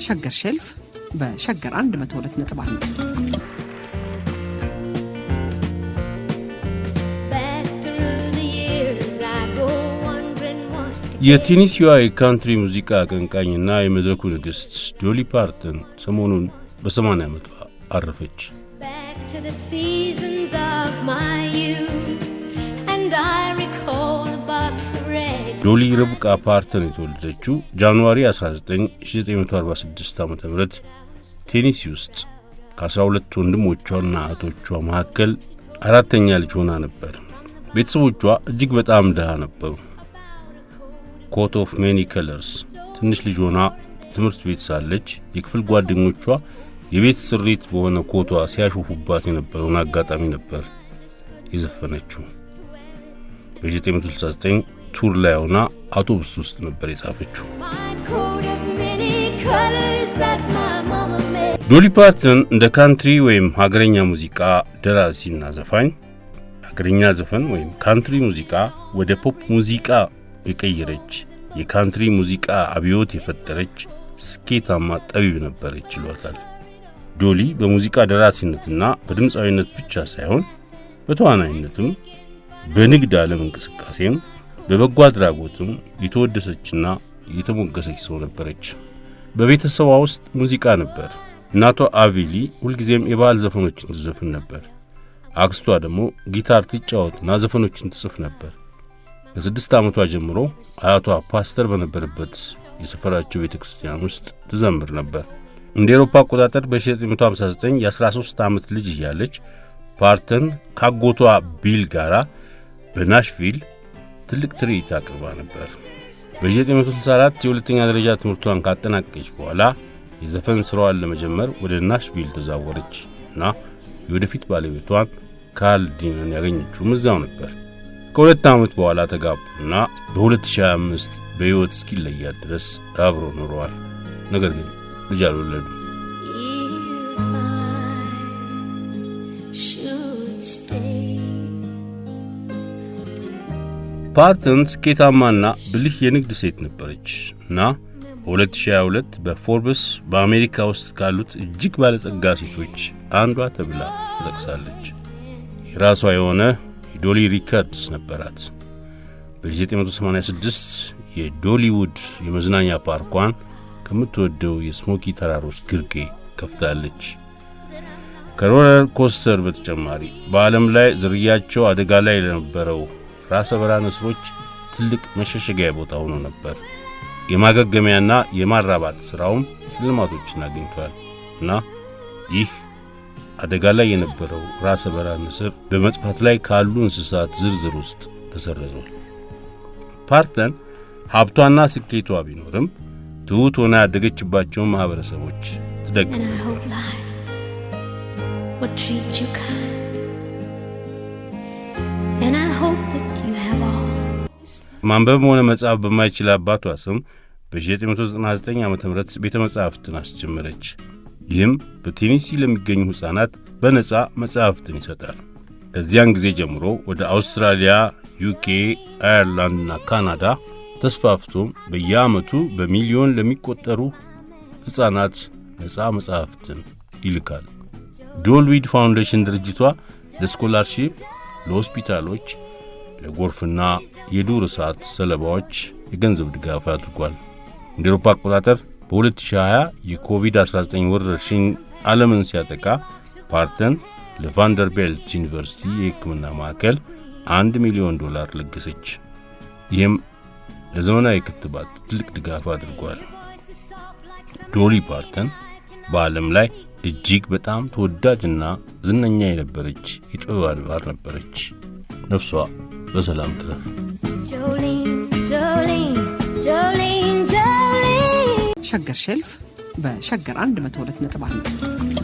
ሸገር ሼልፍ በሸገር 102.1 የቴኒሲዋ የካንትሪ ሙዚቃ አቀንቃኝና የመድረኩ ንግሥት ዶሊ ፓርተን ሰሞኑን በ80 ዓመቷ አረፈች። ዶሊ ርብቃ ፓርተን የተወለደችው ጃንዋሪ 19 1946 ዓ.ም ቴኒሲ ውስጥ ከ12 ወንድሞቿና እህቶቿ መካከል አራተኛ ልጅ ሆና ነበር። ቤተሰቦቿ እጅግ በጣም ድሃ ነበሩ። ኮት ኦፍ ሜኒ ከለርስ ትንሽ ልጅ ሆና ትምህርት ቤት ሳለች የክፍል ጓደኞቿ የቤት ስሪት በሆነ ኮቷ ሲያሾፉባት የነበረውን አጋጣሚ ነበር የዘፈነችው። በ1969 ቱር ላይ ሆና አውቶቡስ ውስጥ ነበር የጻፈችው። ዶሊ ፓርተን እንደ ካንትሪ ወይም ሀገረኛ ሙዚቃ ደራሲና ዘፋኝ ሀገረኛ ዘፈን ወይም ካንትሪ ሙዚቃ ወደ ፖፕ ሙዚቃ የቀየረች የካንትሪ ሙዚቃ አብዮት የፈጠረች ስኬታማ ጠቢብ ነበረች ይሏታል። ዶሊ በሙዚቃ ደራሲነትና በድምፃዊነት ብቻ ሳይሆን በተዋናይነትም በንግድ ዓለም እንቅስቃሴም በበጎ አድራጎትም የተወደሰችና የተሞገሰች ሰው ነበረች። በቤተሰቧ ውስጥ ሙዚቃ ነበር። እናቷ አቪሊ ሁልጊዜም የባህል ዘፈኖችን ትዘፍን ነበር። አክስቷ ደግሞ ጊታር ትጫወትና ዘፈኖችን ትጽፍ ነበር። ከ6 ዓመቷ ጀምሮ አያቷ ፓስተር በነበረበት የሰፈራቸው ቤተክርስቲያን ውስጥ ትዘምር ነበር። እንደ አውሮፓ አቆጣጠር በ1959 የ13 ዓመት ልጅ እያለች ፓርተን ካጎቷ ቢል ጋራ በናሽቪል ትልቅ ትርኢት አቅርባ ነበር። በ1964 የሁለተኛ ደረጃ ትምህርቷን ካጠናቀቀች በኋላ የዘፈን ስራዋን ለመጀመር ወደ ናሽቪል ተዛወረች እና የወደፊት ባለቤቷን ካርል ዲንን ያገኘችው እዛው ነበር። ከ2 ዓመት በኋላ ተጋቡና በ2025 በሕይወት እስኪለያት ድረስ አብረው ኖረዋል። ነገር ግን ልጅ አልወለዱም። ፓርተን ስኬታማና ብልህ የንግድ ሴት ነበረች እና በ2022 በፎርብስ በአሜሪካ ውስጥ ካሉት እጅግ ባለጸጋ ሴቶች አንዷ ተብላ ተጠቅሳለች። የራሷ የሆነ የዶሊ ሪከርድስ ነበራት። በ1986 የዶሊውድ የመዝናኛ ፓርኳን ከምትወደው የስሞኪ ተራሮች ግርጌ ከፍታለች። ከሮለር ኮስተር በተጨማሪ በዓለም ላይ ዝርያቸው አደጋ ላይ ለነበረው ራሰ በራ ንስሮች ትልቅ መሸሸጊያ ቦታ ሆኖ ነበር። የማገገሚያና የማራባት ሥራውም ሽልማቶችን አግኝቷል እና ይህ አደጋ ላይ የነበረው ራሰ በራ ንስር በመጥፋት ላይ ካሉ እንስሳት ዝርዝር ውስጥ ተሰረዘዋል። ፓርተን ሀብቷና ስኬቷ ቢኖርም ትሑት ሆና ያደገችባቸውን ማህበረሰቦች ትደግፍ። ማንበብ ሆነ መጻፍ በማይችል አባቷ ስም በ1999 ዓ.ም ቤተ መጻሕፍትን አስጀመረች። ይህም በቴኒሲ ለሚገኙ ሕፃናት በነጻ መጻሕፍትን ይሰጣል። ከዚያን ጊዜ ጀምሮ ወደ አውስትራሊያ፣ ዩኬ፣ አየርላንድና ካናዳ ተስፋፍቶም በየዓመቱ በሚሊዮን ለሚቆጠሩ ሕፃናት ነጻ መጻሕፍትን ይልካል። ዶልዊድ ፋውንዴሽን ድርጅቷ ለስኮላርሺፕ፣ ለሆስፒታሎች፣ ለጎርፍና የዱር እሳት ሰለባዎች የገንዘብ ድጋፍ አድርጓል። እንደ አውሮፓ አቆጣጠር በ2020 የኮቪድ-19 ወረርሽኝ ዓለምን ሲያጠቃ ፓርተን ለቫንደርቤልት ዩኒቨርሲቲ የሕክምና ማዕከል $1 ሚሊዮን ለገሰች። ይህም ለዘመናዊ ክትባት ትልቅ ድጋፍ አድርጓል። ዶሊ ፓርተን በዓለም ላይ እጅግ በጣም ተወዳጅና ዝነኛ የነበረች የጥበብ አድባር ነበረች። ነፍሷ በሰላም ትረፍ። ሸገር ሼልፍ በሸገር 102.1